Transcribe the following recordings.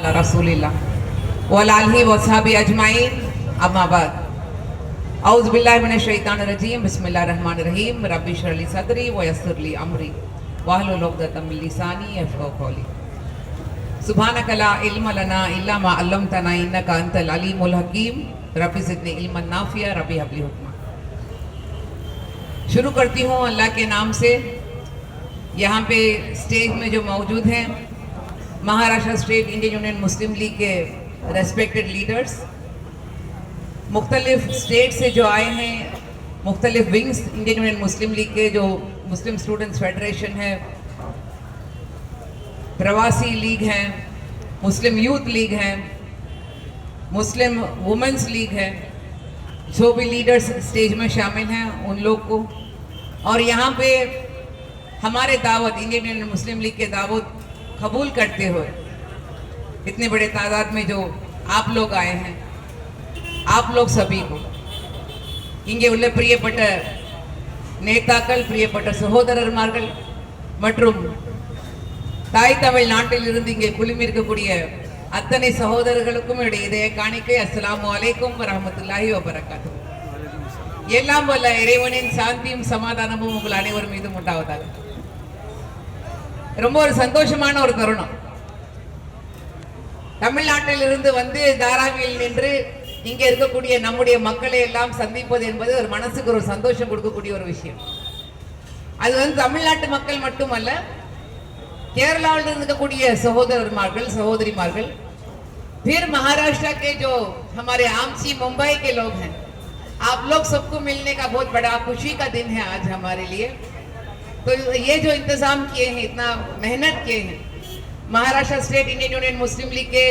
अला रसूलिल्लाह व अला आलिहि व अस्हाबी अजमाइन अम्मा बाद औज़ु बिल्लाहि मिनश शैतानिर रजीम बिस्मिल्लाहिर रहमानिर रहीम रब्बि इश्रह ली सदरी व यस्सिर ली अमरी वाहलुल उक़दतम मिन लिसानी यफ़क़हू क़ौली सुब्हानक ला इल्म लना इल्ला मा अल्लमतना इन्नका अंतल अलीमुल हकीम रब्बि ज़िदनी इल्मन नाफ़िया रब्बि हब ली हुक्मा। शुरू करती हूँ अल्लाह के नाम से। यहाँ पे स्टेज में जो मौजूद हैं महाराष्ट्र स्टेट इंडियन यूनियन मुस्लिम लीग के रेस्पेक्टेड लीडर्स, मुख्तलिफ स्टेट से जो आए हैं, मुख्तलिफ विंग्स इंडियन यूनियन मुस्लिम लीग के, जो मुस्लिम स्टूडेंट्स फेडरेशन है, प्रवासी लीग हैं, मुस्लिम यूथ लीग हैं, मुस्लिम वुमेंस लीग है, जो भी लीडर्स स्टेज में शामिल हैं उन लोग को, और यहाँ पे हमारे दावत इंडियन यूनियन मुस्लिम लीग के दावत कबूल करते हुए इतने बड़े तादाद में जो आप लोग आए हैं, आप लोग सभी को இங்கே உள்ள பிரியப்பட்ட நேதாக்கள், பிரியப்பட்ட சகோதரர்மார்கள் மற்றும் தாய் தமிழ் நாட்டிலிருந்து இங்கே குழுமி இருக்கக்கூடிய அத்தனை சகோதரர்களுக்கும் என்னுடைய இதய காணிக்கை அஸ்ஸலாமு அலைக்கும் வரஹ்மத்துல்லாஹி வபரகாத்துஹு. எல்லாம் வல்ல இறைவனின் சாந்தியும் சமாதானமும் உங்கள் அனைவர் மீதும் உண்டாவதாக. ரொம்ப ஒரு சந்தோஷமான ஒரு தருணம். தமிழ்நாட்டிலிருந்து வந்து தாராவியில் நின்று இங்கே இருக்கக்கூடிய நம்முடைய மக்களை எல்லாம் சந்திப்பது என்பது ஒரு மனசுக்கு ஒரு சந்தோஷம் கொடுக்கக்கூடிய ஒரு விஷயம். அது வந்து தமிழ்நாட்டு மக்கள் மட்டுமல்ல, केरलाவில் இருக்கக்கூடிய சகோதரர்மார்கள், சகோதரிமார்கள், फिर महाराष्ट्र के जो हमारे आमची मुंबई के लोग हैं, आप लोग सबको मिलने का बहुत बड़ा खुशी का दिन है आज हमारे लिए. तो ये जो इंतजाम किए हैं, इतना मेहनत किए हैं महाराष्ट्र स्टेट इंडियन यूनियन मुस्लिम लीग के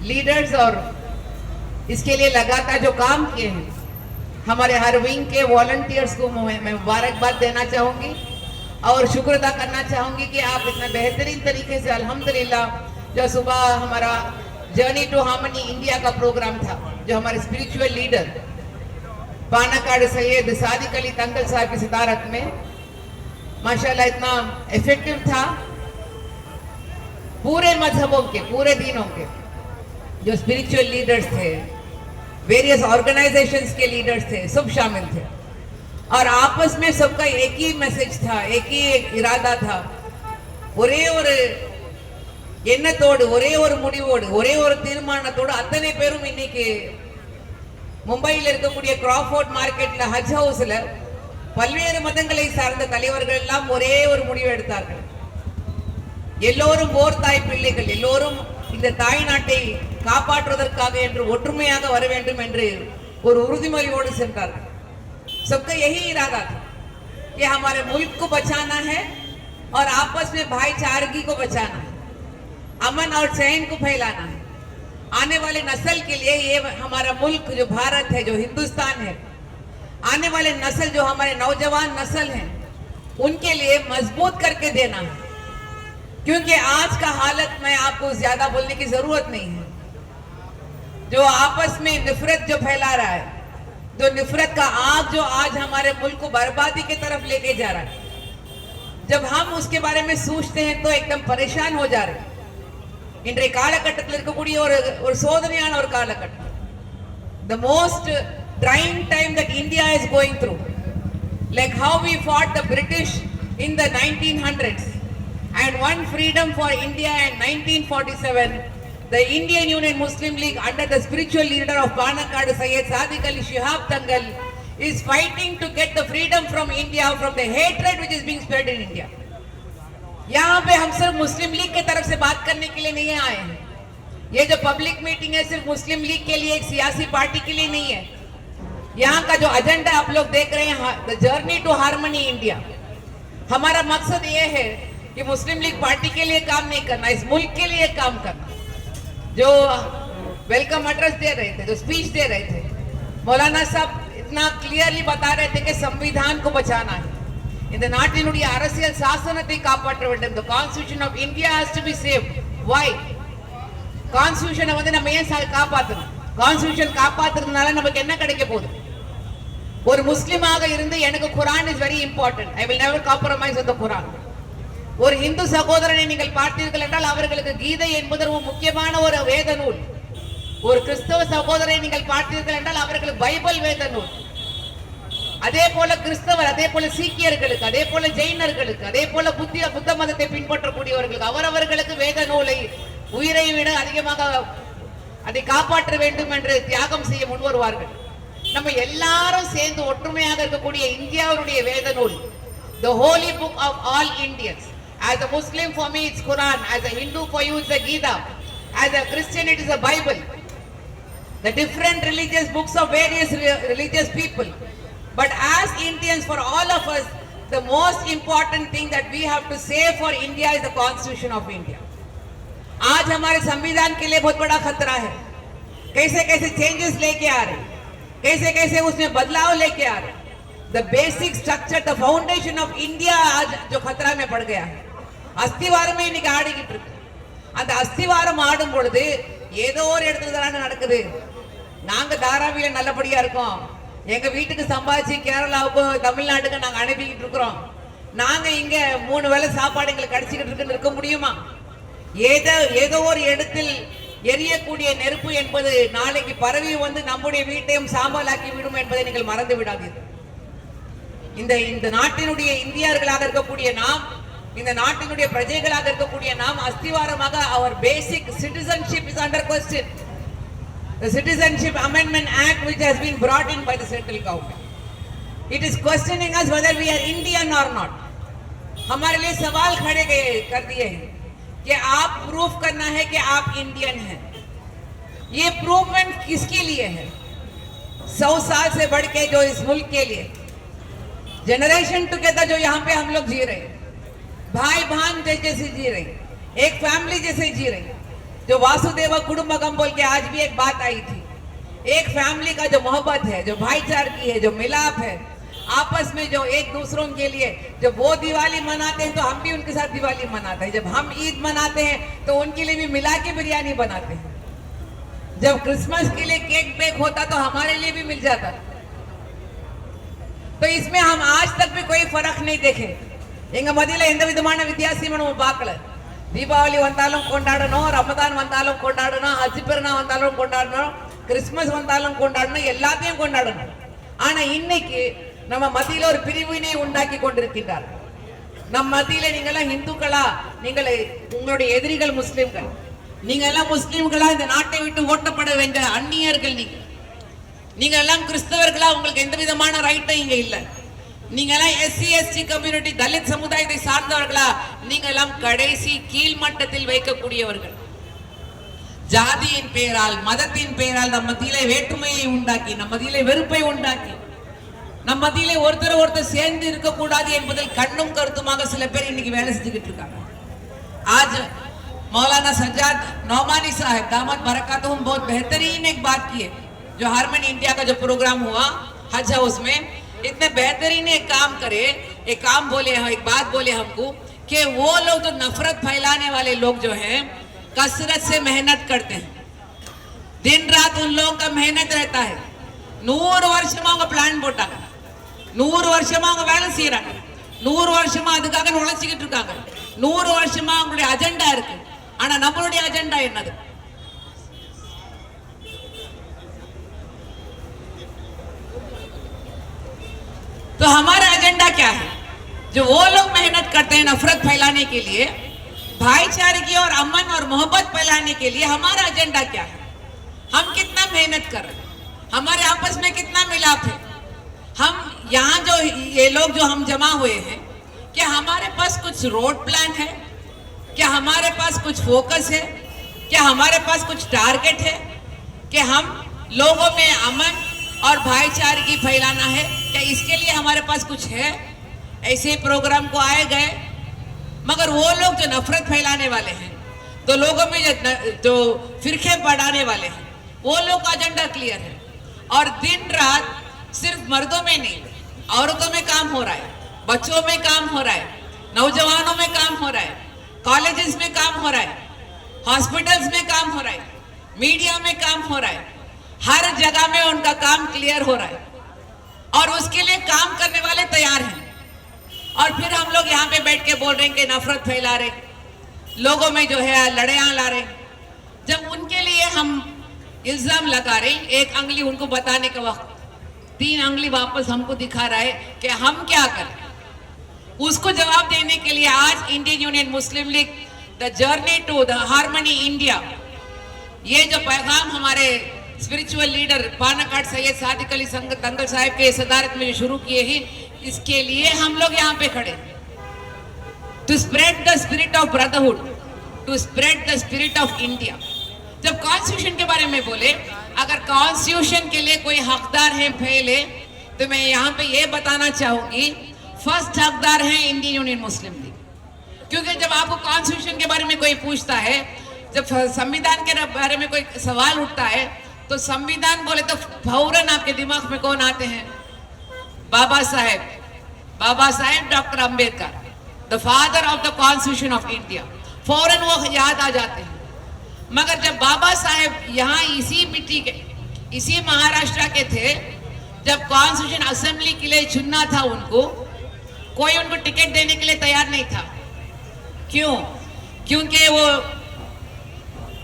लीडर्स, और इसके लिए लगातार जो काम किए हैं हमारे हर विंग के वॉलंटियर्स को मैं मुबारकबाद देना चाहूँगी और शुक्र अदा करना चाहूँगी कि आप इतना बेहतरीन तरीके से अल्हम्दुलिल्लाह, जो सुबह हमारा जर्नी टू हार्मनी इंडिया का प्रोग्राम था, जो हमारे स्पिरिचुअल लीडर पानाकाड़ सैयद सादिक अली तंगल साहब की सदारत में माशाल्लाह इतना इफेक्टिव था. पूरे मजहबों के, पूरे दीनों के जो स्पिरिचुअल लीडर्स थे, वेरियस ऑर्गेनाइजेशंस के लीडर्स थे, सब शामिल थे और आपस में सबका एक ही मैसेज था, एक ही इरादा था. ஒரே ஒரு எண்ணத்தோடு, ஒரே ஒரு முடிவோடு, ஒரே ஒரு தீர்மானத்தோடு அத்தனை பேரும் இன்னைக்கு மும்பையில் இருக்கக்கூடிய கிராஃபோர்ட் மார்க்கெட்ல ஹஜ் ஹவுஸ்ல பல்வேறு மதங்களை சார்ந்த தலைவர்கள் எல்லாம் ஒரே ஒரு முடிவு எடுத்தார்கள். எல்லோரும் ஓர் தாய் பிள்ளைகள், எல்லோரும் இந்த தாய் நாட்டை காப்பாற்றுவதற்காக என்று ஒற்றுமையாக வர வேண்டும் என்று ஒரு உறுதிமொழியோடு சென்றார்கள். सबका यही इरादा था कि हमारे मुल्क को बचाना है और आपस में भाईचारगी को बचाना है, अमन और चैन को फैलाना है. आने वाले नस्ल के लिए ये हमारा मुल्क जो भारत है, जो हिंदुस्तान है, आने वाले नस्ल जो हमारे नौजवान नस्ल हैं, उनके लिए मजबूत करके देना है. क्योंकि आज का हालत में आपको ज्यादा बोलने की जरूरत नहीं है. जो आपस में नफरत जो फैला रहा है, जो नफरत का आग जो आज हमारे मुल्क को बर्बादी की तरफ लेके जा रहा है, जब हम उसके बारे में सोचते हैं तो एकदम परेशान हो जा रहे हैं. இன்றைய காலகட்டத்தில் இருக்கக்கூடிய ஒரு சோதனையான ஒரு காலகட்டம். The most trying time that India is going through, like how we fought the British in the 1900s and won freedom for India in 1947. The Indian Union Muslim League under the spiritual leader of Panakkad Sayyid Sadiq Ali Shihab Tangal is fighting to get the freedom from India, from the hatred which is being spread in India. यहाँ पे हम सिर्फ मुस्लिम लीग की तरफ से बात करने के लिए नहीं आए हैं. ये जो पब्लिक मीटिंग है सिर्फ मुस्लिम लीग के लिए, एक सियासी पार्टी के लिए नहीं है. यहाँ का जो एजेंडा आप लोग देख रहे हैं, the journey to harmony India, हमारा मकसद ये है कि मुस्लिम लीग पार्टी के लिए काम नहीं करना, इस मुल्क के लिए काम करना. जो वेलकम एड्रेस दे रहे थे, जो स्पीच दे रहे थे, मौलाना साहब इतना क्लियरली बता रहे थे कि संविधान को बचाना है, இந்த நாட்டினுடைய அரசியல் சாசனத்தை காப்பாற்ற வேண்டும். the constitution of India has to be saved. why? கான்ஸ்டிடியூஷனை வந்து நம்ம ஏன் காப்பாற்றணும்? கான்ஸ்டிடியூஷன் காப்பாத்துறதுனால நமக்கு என்ன கிடைக்க போகுது? ஒரு முஸ்லிமாக இருந்து எனக்கு Quran is very important. I will never compromise with the Quran. ஒரு இந்து சகோதரனை நீங்கள் பார்த்தீர்கள் என்றால் அவர்களுக்கு கீதை என்பது ஒரு முக்கியமான ஒரு வேத நூல். ஒரு கிறிஸ்தவ சகோதரனை நீங்கள் பார்த்தீர்கள் என்றால் அவர்களுக்கு பைபிள் வேத நூல். அதே போல கிறிஸ்தவர், அதே போல சீக்கியர்களுக்கு, அதே போல ஜெயினர்களுக்கு, அதே போல புத்த மதத்தை பின்பற்றக்கூடியவர்களுக்கு அவரவர்களுக்கு வேத நூலை உயிரை விட அதிகமாக அதை காப்பாற்ற வேண்டும் என்று தியாகம் செய்ய முன் வருவார்கள். நம்ம எல்லாரும் சேர்ந்து ஒற்றுமையாக இருக்கக்கூடிய இந்தியாவுடைய வேத நூல், the holy book of all Indians. As a Muslim, for me it's Quran. As a Hindu, for you it's the Gita. As a Christian, it is the Bible. The different religious books of various religious people. But as Indians, for all of us, the most important thing that we have to save for India is the Constitution of India. आज हमारे संविधान के लिए बहुत बड़ा खतरा है. कैसे कैसे चेंजेस लेके आ रहे, कैसे कैसे उसमें बदलाव लेके आ रहे. The basic structure, the foundation of India आज जो खतरा में पड़ गया है. அஸ்திவாரமே இன்னைக்கு ஆடிக்கிட்டு இருக்கு. அந்த அஸ்திவாரம் ஆடும் பொழுது ஏதோ ஒரு இடத்துல தானே நடக்குது. நாங்க தாராவியில நல்லபடியா இருக்கோம், எங்க வீட்டுக்கு சம்பாதிச்சு கேரளாவுக்கு தமிழ்நாட்டுக்கு நாங்க அனுப்பிக்கிட்டு இருக்கிறோம், நாங்க இங்க 3 வேளை சாப்பாடு எங்களுக்கு கிடைச்சிக்கிட்டு இருக்குன்னு இருக்க முடியுமா? ஏதோ ஒரு இடத்தில் எரியக்கூடிய நெருப்பு என்பது நாளைக்கு பரவி வந்து நம்முடைய வீட்டையும் சாம்பலாக்கி விடும் என்பதை நீங்கள் மறந்து விடாதீர்கள். இந்த நாட்டினுடைய இந்தியர்களாக இருக்கக்கூடிய நாம், இந்த நாட்டினுடைய பிரஜைகளாக இருக்கக்கூடிய நாம் அஸ்திவாரமாக our basic citizenship is under question. The Citizenship Amendment Act which has been brought in by the central government, it is questioning us whether we are Indian or not. हमारे लिए सवाल खड़े कर दिए हैं कि आप प्रूफ करना है कि आप इंडियन हैं. ये प्रूवमेंट किसके लिए है? 100 साल से बढ़ के जो इस मुल्क के लिए जनरेशन टुगेदर जो यहाँ पे हम लोग जी रहे हैं, भाई बहन जैसे जी रहे हैं, एक फैमिली जैसे जी रहे हैं, जो वासुदेव कुटुंबकम बोल के आज भी एक बात आई थी. एक फैमिली का जो मोहब्बत है, जो भाईचारगी है, जो मिलाप है, आपस में जो एक दूसरों के लिए जब वो दिवाली मनाते हैं तो हम भी उनके साथ दिवाली मनाते हैं. जब हम ईद मनाते हैं तो उनके लिए भी मिला के बिरयानी बनाते हैं. जब क्रिसमस के लिए केक बेक होता तो हमारे लिए भी मिल जाता. तो इसमें हम आज तक भी कोई फर्क नहीं देखे. எங்க மதியில எந்த விதமான வித்தியாசமும் நம்ம பார்க்கல. தீபாவளி வந்தாலும் கொண்டாடணும், ரமதான் வந்தாலும் கொண்டாடணும், ஹஜ் பெருநாள் வந்தாலும் கொண்டாடணும், கிறிஸ்மஸ் வந்தாலும் கொண்டாடணும், எல்லாத்தையும் கொண்டாடணும். ஆனா இன்னைக்கு நம்ம மத்தியில ஒரு பிரிவினை உண்டாக்கி கொண்டிருக்கிறார். நம் மத்தியில நீங்க எல்லாம் இந்துக்களா, நீங்கள் உங்களுடைய எதிரிகள் முஸ்லிம்கள், நீங்க எல்லாம் முஸ்லிம்களா, இந்த நாட்டை விட்டு ஓட்டப்பட வேண்டிய அந்நியர்கள், நீங்க எல்லாம் கிறிஸ்தவர்களா, உங்களுக்கு எந்த விதமான ரைட்டும் இங்க இல்ல. நீங்க எல்லாம் எஸ்சி எஸ்டி கம்யூனிட்டி, தலித் சமுதாயத்தை சார்ந்தவர்களா, நீங்க எல்லாம் கடைசி கீழ்மட்டத்தில் வைக்கக்கூடியவர்கள். ஜாதியின் பெயரால், மதத்தின் பெயரால் நம் மத்தியிலே வேற்றுமையை உண்டாக்கி, நம் மத்தியிலே வெறுப்பை உண்டாக்கி, நம் மத்தியிலே ஒருத்தர் சேர்ந்து இருக்கக்கூடாது என்பதில் கண்ணும் கருத்துமாக சில பேர் இன்னைக்கு வேலை செஞ்சுக்கிட்டு இருக்காங்க. आज मौलाना सज्जाद नौमानी साहब दामद बरकातहुम बहुत बेहतरीन एक बात की है. जो हारमोनी इंडिया का जो प्रोग्राम हुआ हज हाउस में, इतने बेहतरीन एक काम करे, एक काम बोले, एक बात बोले हमको कि वो लोग जो नफरत फैलाने वाले लोग जो हैं कसरत से मेहनत करते हैं, दिन रात उन लोगों का मेहनत रहता है. 100 வருஷமா அவங்க பிளான் போட்டாங்க, 100 வருஷமா அவங்க வேலை செய்யறாங்க, 100 வருஷமா அதுக்காக உழைச்சிக்கிட்டு இருக்காங்க, 100 வருஷமா அவங்களுடைய அஜெண்டா இருக்கு. ஆனா நம்மளுடைய அஜெண்டா என்னது? तो हमारा एजेंडा क्या है? जो वो लोग मेहनत करते हैं नफरत फैलाने के लिए, भाईचारे और अमन और मोहब्बत फैलाने के लिए, हमारा एजेंडा क्या है? हम कितना मेहनत कर रहे हैं, हमारे आपस में कितना मिलाप है? हम यहाँ जो ये लोग जो हम जमा हुए हैं, क्या हमारे पास कुछ रोड प्लान है? क्या हमारे पास कुछ फोकस है? क्या हमारे पास कुछ टारगेट है कि हम लोगों में अमन और भाईचारगी फैलाना है? क्या इसके लिए हमारे पास कुछ है? ऐसे प्रोग्राम को आए गए, मगर वो लोग जो नफरत फैलाने वाले हैं, तो लोगों में जो फिरके बढ़ाने वाले हैं, वो लोग का एजेंडा क्लियर है. और दिन रात सिर्फ मर्दों में नहीं, औरतों में काम हो रहा है, बच्चों में काम हो रहा है, नौजवानों में काम हो रहा है, कॉलेजेस में काम हो रहा है, हॉस्पिटल्स में काम हो रहा है, मीडिया में काम हो रहा है. हर जगह में उनका काम क्लियर हो रहा है और उसके लिए काम करने वाले तैयार हैं. और फिर हम लोग यहाँ पे बैठ के बोल रहे हैं कि नफरत फैला रहे, लोगों में जो है लड़ाइयाँ ला रहे। जब उनके लिए हम इल्जाम लगा रहे, एक अंगली उनको बताने के वक्त 3 अंगली वापस हमको दिखा रहा है कि हम क्या करें। उसको जवाब देने के लिए आज Indian union Muslim League the journey to the harmony India, ये जो पैगाम हमारे स्पिरिचुअल लीडर पानाकाट सैयद सादिक अली तंगल साहब के सदारत में जो शुरू किए हैं, इसके लिए हम लोग यहाँ पे खड़े, to spread the spirit of brotherhood, to spread the spirit of India. जब कॉन्स्टिट्यूशन के बारे में बोले, अगर कॉन्स्टिट्यूशन के लिए कोई हकदार है पहले, तो मैं यहाँ पे ये बताना चाहूंगी, फर्स्ट हकदार है इंडियन यूनियन मुस्लिम लीग। क्योंकि जब आपको कॉन्स्टिट्यूशन के बारे में कोई पूछता है, जब संविधान के बारे में कोई सवाल उठता है, तो संविधान बोले तो फौरन आपके दिमाग में कौन आते हैं? Baba Saheb doctor Ambedkar, the father of the constitution of India, फौरन वो याद आ जाते हैं। मगर जब बाबा साहेब यहाँ इसी मिट्टी के, इसी महाराष्ट्र के थे, जब कॉन्स्टिट्यूशन असेंबली के लिए चुनना था उनको, कोई उनको टिकट देने के लिए तैयार नहीं था। क्यों? क्योंकि वो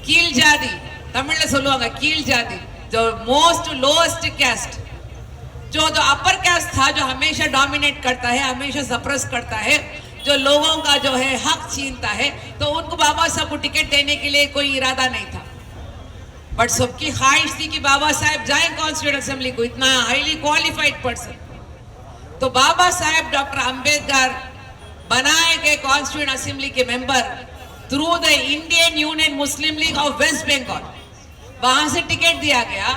कील जाति, तमिल में சொல்லுவாங்க कील जाति, जो मोस्ट लोएस्ट कैस्ट, जो अपर कैस्ट था, जो हमेशा डोमिनेट करता है, हमेशा सप्रेस करता है, जो लोगों का जो है हक छीनता है, तो उनको बाबा साहब को टिकट देने के लिए कोई इरादा नहीं था। बट सबकी ख्वाहिश थी कि बाबा साहब जाएं कॉन्स्टिट्यूएंट असेंबली को, इतना हाईली क्वालिफाइड पर्सन। तो बाबा साहब डॉक्टर अंबेडकर बनाए गए कॉन्स्टिट्यूएंट असेंबली के member through the Indian union Muslim League of West Bengal, वहां से टिकट दिया गया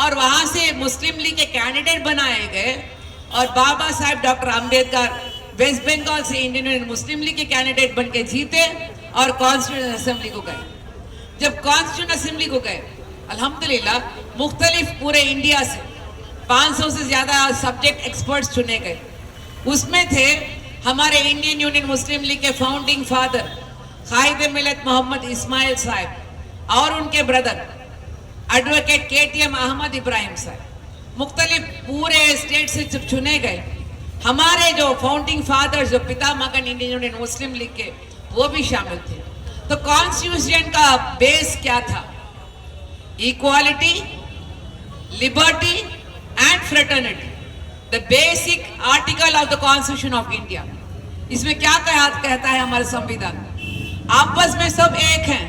और वहां से मुस्लिम लीग के कैंडिडेट बनाए गए, और बाबा साहब डॉक्टर अंबेडकर वेस्ट बंगाल से इंडियन यूनियन मुस्लिम लीग के कैंडिडेट बन के जीते और कॉन्स्टिट्यूएंट असेंबली को गए। जब कॉन्स्टिट्यूएंट असेंबली को गए, अल्हम्दुलिल्लाह मुख्तलिफ पूरे इंडिया से 500 से ज्यादा सब्जेक्ट एक्सपर्ट्स चुने गए। उसमें थे हमारे इंडियन यूनियन मुस्लिम लीग के फाउंडिंग फादर कायद मिलत मोहम्मद इस्माइल साहब और उनके brother advocate KTM Ahmed Ibrahim sahab. मुख्तलिफ पूरे स्टेट से जब चुने गए, हमारे जो फाउंडिंग फादर्स, जो पिता मगन इंडियन यूनियन मुस्लिम लीग के, वो भी शामिल थे। तो कॉन्स्टिट्यूशन का बेस क्या था? Equality, liberty and fraternity, the basic article of the constitution of India. इसमें क्या कहता है हमारा संविधान? आपस में सब एक हैं,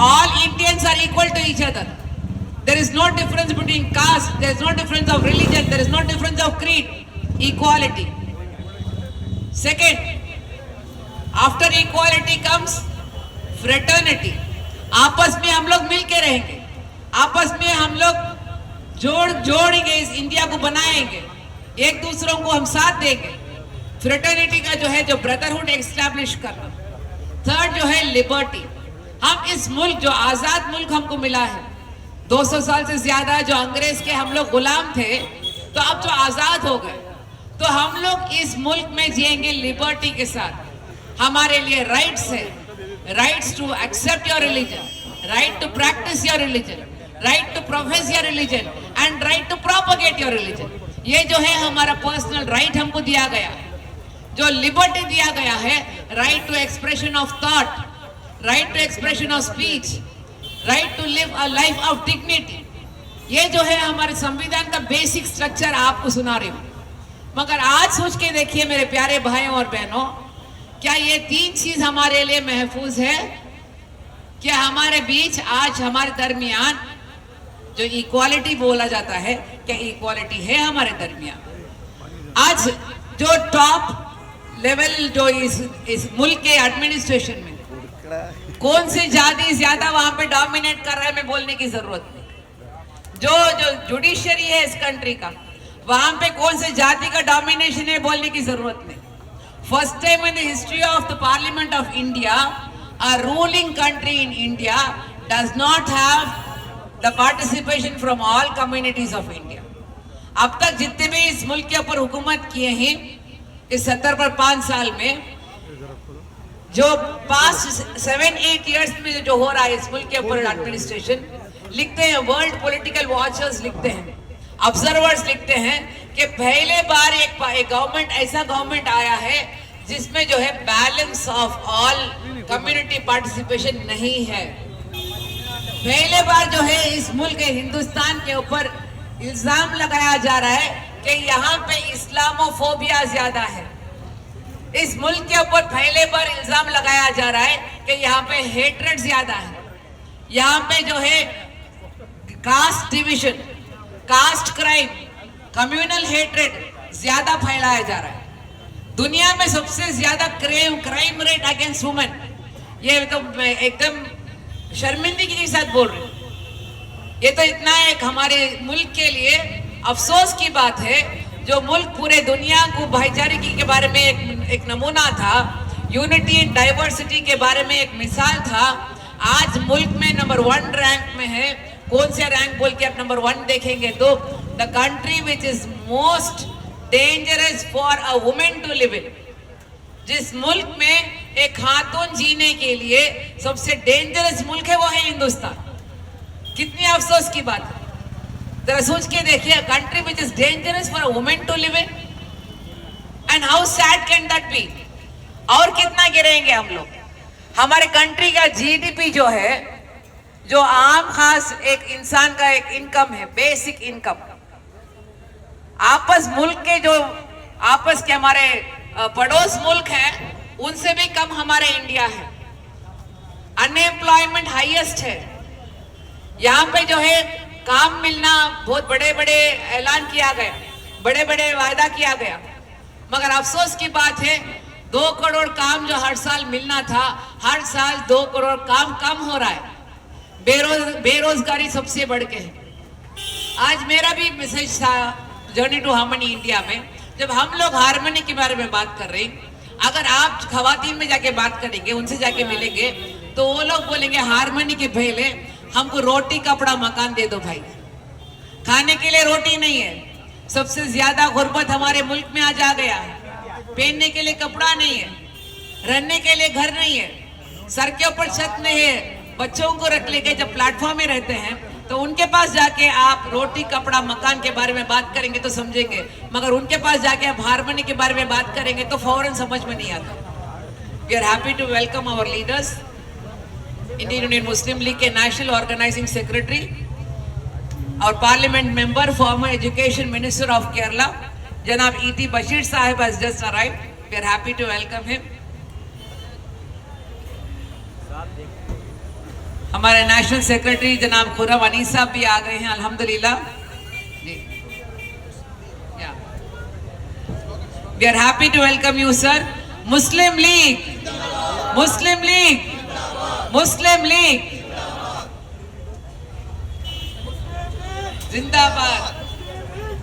all Indians are equal to each other, there is no difference between caste, there is no difference of religion, there is no difference of creed, equality. Second, after equality comes fraternity, आपस में हम लोग मिलके रहेंगे, आपस में हम लोग जोड़ेंगे, इस इंडिया को बनाएंगे, एक दूसरों को हम साथ देंगे। फ्रेटर्निटी का जो है, जो ब्रदरहुड एस्टैब्लिश करना। थर्ड जो है लिबर्टी, हम इस मुल्क, जो आजाद मुल्क हमको मिला है, 200 साल से ज्यादा जो अंग्रेज के हम लोग गुलाम थे, तो अब जो आजाद हो गए, तो हम लोग इस मुल्क में जिएंगे लिबर्टी के साथ। हमारे लिए राइट्स है, rights to accept your religion, right to practise your religion, right to profess your religion and right to propagate your religion. ये जो है हमारा पर्सनल राइट हमको दिया गया। जो लिबर्टी दिया गया है, right to expression of thought, right to expression of speech, right to live a life of dignity, ये जो है हमारे संविधान का बेसिक स्ट्रक्चर आपको सुना रही हूँ। मगर आज सोच के देखिए मेरे प्यारे भाइयों और बहनों, क्या ये 3 चीज हमारे लिए महफूज है? क्या हमारे बीच आज, हमारे दरमियान जो इक्वालिटी बोला जाता है, क्या इक्वालिटी है हमारे दरमियान? आज जो टॉप लेवल जो इस मुल्क के एडमिनिस्ट्रेशन में कौन सी जाति ज्यादा वहां पे डोमिनेट कर रहा है, मैं बोलने की जरूरत नहीं। जो जुडिशरी है इस कंट्री का, वहां पे कौन से जाति का डोमिनेशन है, बोलने की जरूरत नहीं। First time in the history of the parliament of India, a ruling country in India does not have the participation from all communities of India. अब तक जितने भी इस मुल्क के ऊपर हुकूमत किए हैं इस 70 पर 5 साल में, जो पास्ट 7-8 इयर्स में जो हो रहा है इस मुल्क के ऊपर एडमिनिस्ट्रेशन, लिखते हैं वर्ल्ड पॉलिटिकल वॉचर्स, लिखते हैं ऑब्जर्वर्स, लिखते हैं कि पहले बार एक गवर्नमेंट ऐसा गवर्नमेंट आया है जिसमें जो है balance of all community participation नहीं है। पहले बार जो है इस मुल्क हिंदुस्तान के ऊपर इल्जाम लगाया जा रहा है कि यहाँ पे इस्लामोफोबिया ज्यादा है। इस मुल्क के ऊपर पहले बार इल्जाम लगाया जा रहा है कि यहाँ पे हेट्रेड ज्यादा है, यहाँ पे जो है caste division, caste crime, communal hatred ज्यादा फैलाया जा रहा है। दुनिया में सबसे ज्यादा क्राइम रेट अगेंस्ट वुमेन, ये तो एकदम शर्मिंदगी के साथ बोल रही हूँ। ये तो इतना एक हमारे मुल्क के लिए अफसोस की बात है, जो मुल्क पूरे दुनिया को भाईचारे के बारे में एक नमूना था, यूनिटी इन डाइवर्सिटी के बारे में एक मिसाल था, आज मुल्क में नंबर 1 रैंक में है। कौन से रैंक बोल के आप नंबर 1 देखेंगे तो the country which is most dangerous for a women to live in, जिस मुल्क में एक खातून जीने के लिए सबसे डेंजरस मुल्क है वो है हिंदुस्तान। कितनी अफसोस की बात है, जरा सोच के देखिए, country which is dangerous for a women to live in, and how sad can that be. और कितना गिरेंगे हम लोग। हमारे कंट्री का जीडीपी जो है, जो आम खास एक इंसान का एक इनकम है, बेसिक इनकम, आपस मुल्क के जो आपस के हमारे पड़ोस मुल्क हैं उनसे भी कम हमारे इंडिया है। अनएम्प्लॉयमेंट हाईएस्ट है। यहाँ पे जो है काम मिलना, बहुत बड़े बड़े ऐलान किया गया, बड़े बड़े वायदा किया गया, मगर अफसोस की बात है 2 करोड़ काम जो हर साल मिलना था, हर साल 2 करोड़ काम कम हो रहा है। बेरोजगारी सबसे बढ़ के है। आज मेरा भी मैसेज था जर्नी टू हार्मनी इंडिया में, जब हम लोग हार्मनी के बारे में बात कर रहे हैं, अगर आप खवातीन में जाके बात करेंगे, उनसे जाके मिलेंगे, तो वो लोग बोलेंगे हार्मनी के पहले हमको रोटी कपड़ा मकान दे दो भाई, खाने के लिए रोटी नहीं है। सबसे ज्यादा गुर्बत हमारे मुल्क में आज आ गया है, पहनने के लिए कपड़ा नहीं है, रहने के लिए घर नहीं है, सर के ऊपर छत नहीं है। बच्चों को रख लेके जब प्लेटफॉर्म में रहते हैं तो उनके पास जाके आप रोटी कपड़ा मकान के बारे में बात करेंगे तो समझेंगे, मगर उनके पास जाके आप हार्मनी के बारे में बात करेंगे तो फौरन समझ में नहीं आता। We are happy to welcome our leaders, Indian union Muslim league के नेशनल ऑर्गेनाइजिंग सेक्रेटरी और parliament member, former education minister of Kerala, जनाब E.T. बशीर साहब has just arrived. We are happy to welcome him. हमारे नेशनल सेक्रेटरी जनाब खुर्रम अनीस साहब भी आ गए हैं, अल्हम्दुलिल्लाह जी। We are happy to welcome you sir. Muslim League, Muslim League, Muslim League जिंदाबाद,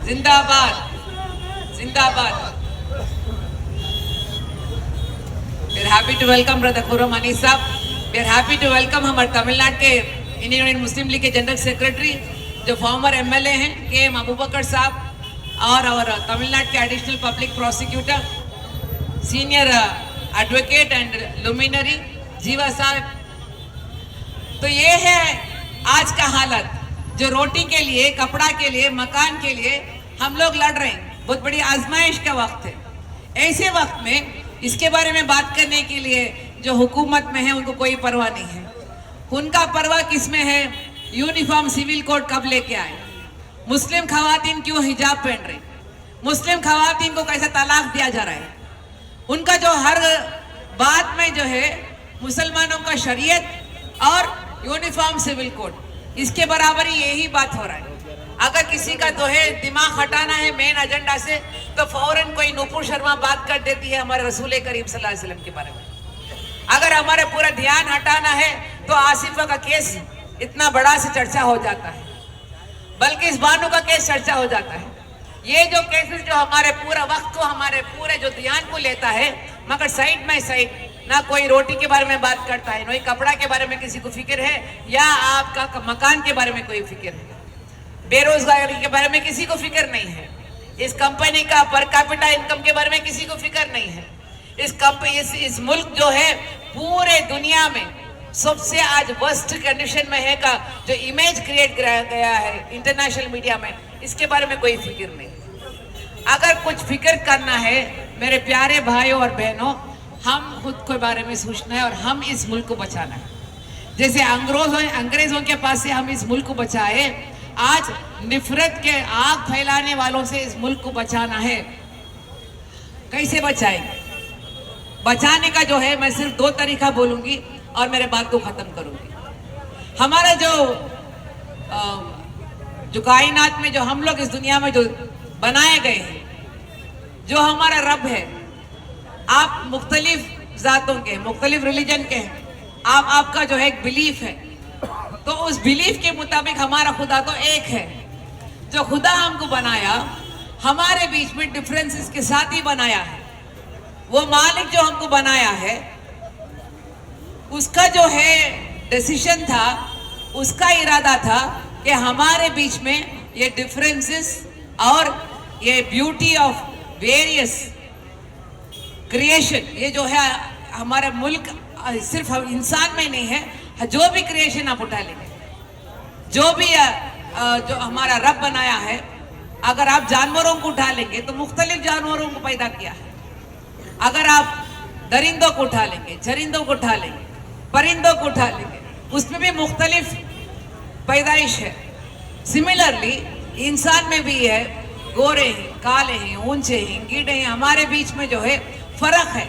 जिंदाबाद, जिंदाबाद। We are happy to welcome brother Khurram Anees sahab. We are happy to welcome हमारे तमिलनाडु के इंडियन यूनियन मुस्लिम लीग के जनरल सेक्रेटरी, जो फॉर्मर MLA हैं KM अबूबकर साहब, और तमिलनाडु के additional public prosecutor, senior advocate and लुमिनरी जीवा साहब। तो ये है आज का हालत, जो रोटी के लिए, कपड़ा के लिए, मकान के लिए हम लोग लड़ रहे हैं। बहुत बड़ी आजमाइश का वक्त है। ऐसे वक्त में इसके बारे में बात करने के लिए जो हुकूमत में है उनको कोई परवाह नहीं है। उनका परवाह किसमें है? यूनिफॉर्म सिविल कोड कब लेके आए, मुस्लिम खवातीन क्यों हिजाब पहन रही, मुस्लिम खवातीन को कैसा तलाक दिया जा रहा है। उनका जो हर बात में जो है मुसलमानों का शरीयत और यूनिफॉर्म सिविल कोड, इसके बराबर ही यही बात हो रहा है। अगर किसी का जो है दिमाग हटाना है मेन एजेंडा से, तो फौरन कोई नुपुर शर्मा बात कर देती है हमारे रसूल करीम सल्लल्लाहु अलैहि वसल्लम के बारे में। अगर हमारे पूरा ध्यान हटाना है तो आसिफा का केस इतना बड़ा से चर्चा हो जाता है, बल्कि इस बानो का केस चर्चा हो जाता है। ये जो केसेस जो हमारे पूरा वक्त को, हमारे पूरे जो ध्यान को लेता है, मगर साइड बाय साइड ना कोई रोटी के बारे में बात करता है, ना कपड़ा के बारे में किसी को फिक्र है, या आपका मकान के बारे में कोई फिक्र है, बेरोजगारी के बारे में किसी को फिक्र नहीं है, इस कंपनी का पर कैपिटा इनकम के बारे में किसी को फिक्र नहीं है। इस मुल्क जो है पूरे दुनिया में सबसे आज वर्स्ट कंडीशन में है का जो इमेज क्रिएट कराया गया है इंटरनेशनल मीडिया में, इसके बारे में कोई फिक्र नहीं। अगर कुछ फिक्र करना है मेरे प्यारे भाइयों और बहनों, हम खुद के बारे में सोचना है और हम इस मुल्क को बचाना है। जैसे अंग्रेजों के पास से हम इस मुल्क को बचाए, आज नफरत के आग फैलाने वालों से इस मुल्क को बचाना है। कैसे बचाएंगे? बचाने का जो है, मैं सिर्फ 2 तरीका बोलूंगी और मेरे बात को खत्म करूंगी। हमारा जो कायनात में, जो हम लोग इस दुनिया में जो बनाए गए हैं, जो हमारा रब है, आप मुख्तलिफ जातों के, मुख्तलिफ रिलीजन के हैं, आपका जो है एक बिलीफ है, तो उस बिलीफ के मुताबिक हमारा खुदा तो एक है। जो खुदा हमको बनाया, हमारे बीच में डिफरेंसेस के साथ ही बनाया है। वो मालिक जो हमको बनाया है, उसका जो है डिसीजन था, उसका इरादा था कि हमारे बीच में ये डिफरेंसेस और ये ब्यूटी ऑफ वेरियस क्रिएशन, ये जो है हमारा मुल्क सिर्फ इंसान में नहीं है, जो भी क्रिएशन आप उठा लेंगे, जो भी जो हमारा रब बनाया है, अगर आप जानवरों को उठा लेंगे तो मुख्तलिफ जानवरों को पैदा किया है। अगर आप दरिंदों को उठा लेंगे, चरिंदों को उठा लेंगे, परिंदों को उठा लेंगे, उसमें भी मुख्तलिफ पैदाइश है। सिमिलरली इंसान में भी है, गोरे हैं, काले हैं, ऊंचे हैं, गीढ़े हैं, हमारे बीच में जो है फर्क है।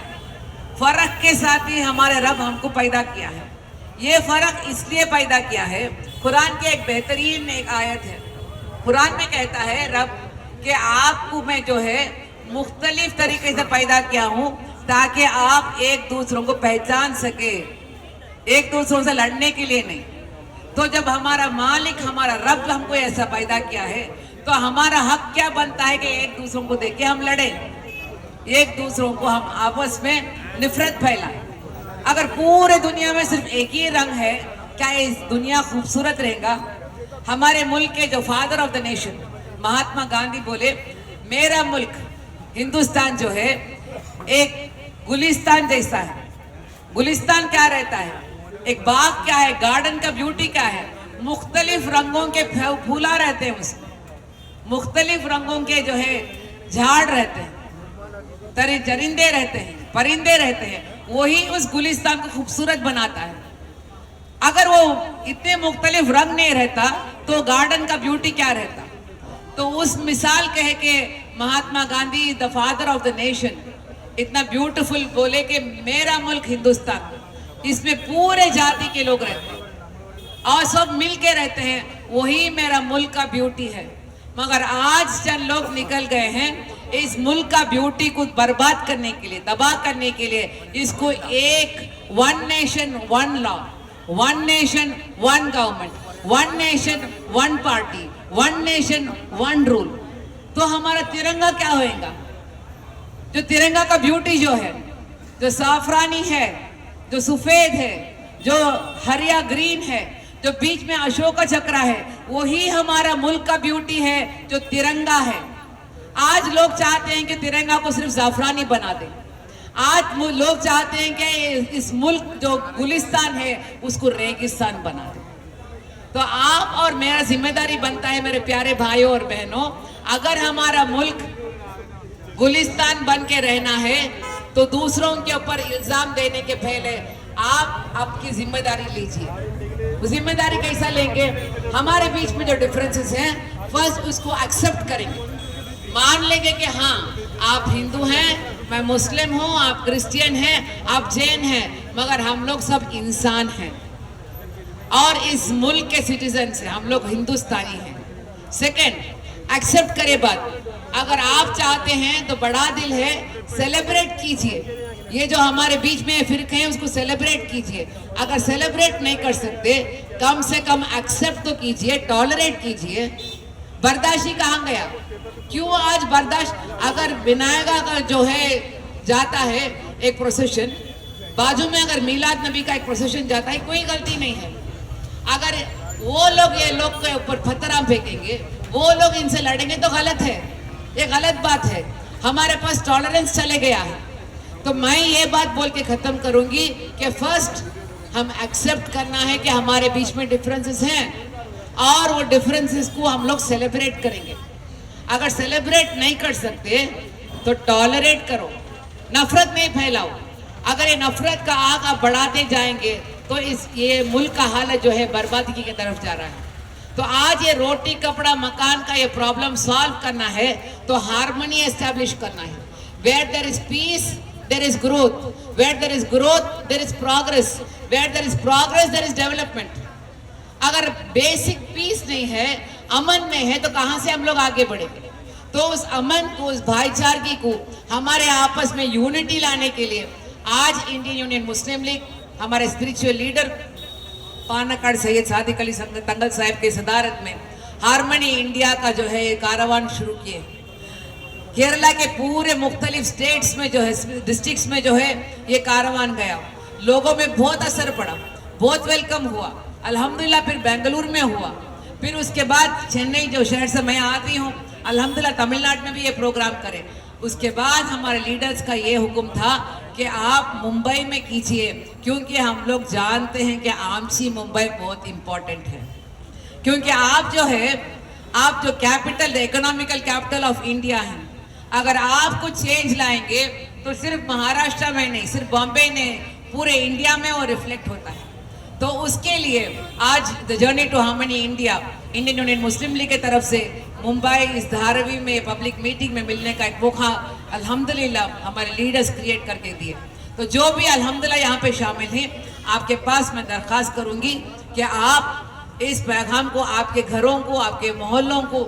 फर्क के साथ ही हमारे रब हमको पैदा किया है। ये फर्क इसलिए पैदा किया है, कुरान की एक बेहतरीन एक आयत है। कुरान में कहता है रब कि आपको मैं जो है मुख्तलिफ तरीके से पैदा किया हूँ ताकि आप एक दूसरों को पहचान सके, एक दूसरों से लड़ने के लिए नहीं। तो जब हमारा मालिक, हमारा रब हमको ऐसा पैदा किया है, तो हमारा हक क्या बनता है कि एक दूसरों को देख के हम लड़े, एक दूसरों को हम आपस में नफरत फैलाए। अगर पूरे दुनिया में सिर्फ एक ही रंग है, क्या इस दुनिया खूबसूरत रहेगा? हमारे मुल्क के जो father of the nation Mahatma Gandhi बोले, मेरा मुल्क हिंदुस्तान जो है एक गुलिस्तान जैसा है। गुलिस्तान क्या रहता है? एक बाग क्या है, गार्डन का ब्यूटी क्या है? मुख्तलिफ रंगों के फूला रहते हैं, उसमें मुख्तलिफ रंगों के जो है झाड़ रहते हैं, चरिंदे रहते हैं, परिंदे रहते हैं। वही उस गुलिस्तान को खूबसूरत बनाता है। अगर वो इतने मुख्तलिफ रंग नहीं रहता तो गार्डन का ब्यूटी क्या रहता? तो उस मिसाल कह के Mahatma Gandhi, the father of the nation, इतना ब्यूटीफुल बोले कि मेरा मुल्क हिंदुस्तान, इसमें पूरे जाति के लोग रहते हैं और सब मिल के रहते हैं, वही मेरा मुल्क का ब्यूटी है। मगर आज चंद लोग निकल गए हैं इस मुल्क का ब्यूटी को बर्बाद करने के लिए, तबाह करने के लिए। इसको एक one nation one law, one nation one government, one nation one party, one nation one rule. तो हमारा तिरंगा क्या होएगा? जो तिरंगा का ब्यूटी जो है, जो साफरानी है, जो सफेद है, जो हरिया ग्रीन है, जो बीच में अशोक चक्र है, वही हमारा मुल्क का ब्यूटी है, जो तिरंगा है। आज लोग चाहते हैं कि तिरंगा को सिर्फ जाफरानी बना दें। आज लोग चाहते हैं कि इस मुल्क जो गुलिस्तान है उसको रेगिस्तान बना दें। तो आप और मेरा जिम्मेदारी बनता है मेरे प्यारे भाइयों और बहनों, अगर हमारा मुल्क गुलिस्तान बन के रहना है तो दूसरों के ऊपर इल्जाम देने के पहले आप आपकी जिम्मेदारी लीजिए। वो जिम्मेदारी कैसा लेंगे? हमारे बीच में जो डिफरेंसेस हैं, फर्स्ट उसको एक्सेप्ट करेंगे, मान लेंगे कि हाँ आप हिंदू हैं, मैं मुस्लिम हूँ, आप क्रिश्चियन हैं, आप जैन हैं, मगर हम लोग सब इंसान हैं और इस मुल्क के सिटीजन से हम लोग हिंदुस्तानी हैं। सेकंड, एक्सेप्ट करे बात। अगर आप चाहते हैं तो बड़ा दिल है, सेलिब्रेट कीजिए। ये जो हमारे बीच में फिरके हैं उसको सेलिब्रेट कीजिए। अगर सेलिब्रेट नहीं कर सकते, कम से कम एक्सेप्ट तो कीजिए, टॉलरेट कीजिए। बर्दाश्ती कहाँ गया? क्यों आज बर्दाश्त? अगर विनायका का जो है जाता है एक प्रोसेशन, बाजू में अगर मीलाद नबी का एक प्रोसेशन जाता है, कोई गलती नहीं है। अगर वो लोग ये लोग के ऊपर पत्थर फेंकेंगे, वो लोग इनसे लड़ेंगे तो गलत है, ये गलत बात है। हमारे पास टॉलरेंस चले गया है। तो मैं ये बात बोल के खत्म करूंगी कि फर्स्ट हम एक्सेप्ट करना है कि हमारे बीच में डिफरेंसेस हैं और वो डिफरेंसेस को हम लोग सेलिब्रेट करेंगे। अगर सेलिब्रेट नहीं कर सकते तो टॉलरेट करो, नफरत नहीं फैलाओ। अगर ये नफरत का आग आप बढ़ाते जाएंगे तो ये मुल्क का हालत जो है बर्बादी की तरफ जा रहा है। तो आज ये रोटी कपड़ा मकान का ये प्रॉब्लम सॉल्व करना है तो हार्मनी एस्टैब्लिश करना है। Where there is peace there is growth, where there is growth there is progress, where there is progress there is development. अगर बेसिक पीस नहीं है, अमन नहीं है, तो कहां से हम लोग आगे बढ़ेंगे? तो उस अमन को, उस भाईचारगी को, हमारे आपस में यूनिटी लाने के लिए आज इंडियन यूनियन मुस्लिम लीग, हमारे स्पिरिचुअल लीडर पानाकाड़ सैयद सादिक अली तंगल साहब की सदारत में हारमनी इंडिया का जो है कारवान शुरू किए। केरला के पूरे मुख्तलिफ स्टेट्स में जो है, डिस्ट्रिक्ट्स में जो है ये कारवान गया। लोगों में बहुत असर पड़ा, बहुत वेलकम हुआ। अल्हम्दुलिल्लाह फिर बेंगलुरु में हुआ, फिर उसके बाद चेन्नई जो शहर से मैं आती हूँ, अल्हम्दुलिल्लाह तमिलनाडु में भी ये प्रोग्राम करें। उसके बाद हमारे लीडर्स का ये हुक्म था कि आप मुंबई में कीजिए, क्योंकि हम लोग जानते हैं कि आमची मुंबई बहुत इम्पोर्टेंट है। क्योंकि आप जो capital, economical capital of India है, अगर आप कुछ चेंज लाएंगे तो सिर्फ महाराष्ट्र में नहीं, सिर्फ बॉम्बे नहीं, पूरे इंडिया में वो रिफ्लेक्ट होता है। तो उसके लिए आज the journey to harmony India, Indian union मुस्लिम लीग की तरफ से मुंबई इस धारावी में पब्लिक मीटिंग में मिलने का एक मौका अल्हम्दुलिल्लाह हमारे लीडर्स क्रिएट करके दिए। तो जो भी अल्हम्दुलिल्लाह यहाँ पे शामिल हैं, आपके पास मैं दरख्वास्त करूँगी कि आप इस पैगाम को आपके घरों को, आपके मोहल्लों को,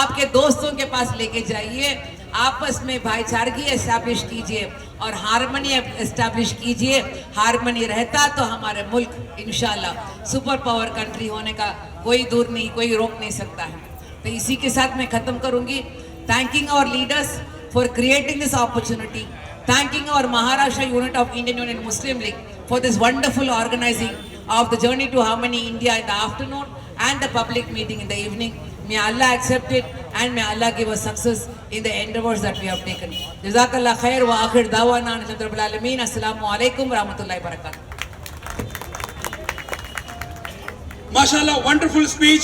आपके दोस्तों के पास लेके जाइए। आपस में भाईचारगी एस्टैब्लिश कीजिए और हारमनी एस्टैब्लिश कीजिए। हारमनी रहता तो हमारे मुल्क इंशाल्लाह सुपर पावर कंट्री होने का कोई दूर नहीं, कोई रोक नहीं सकता है। तो इसी के साथ मैं ख़त्म करूंगी। Thanking our leaders for creating this opportunity, thanking our Maharashtra unit of Indian union Muslim League for this wonderful organising of the journey to harmony India in the afternoon and the public meeting in the evening. May Allah accept it and may Allah give us success in the endeavors that we have taken. Jazakallah khair wa akhir dawana alhamdulillah alamin. Assalamu alaikum wa rahmatullahi wa barakatuh. MashaAllah, wonderful speech.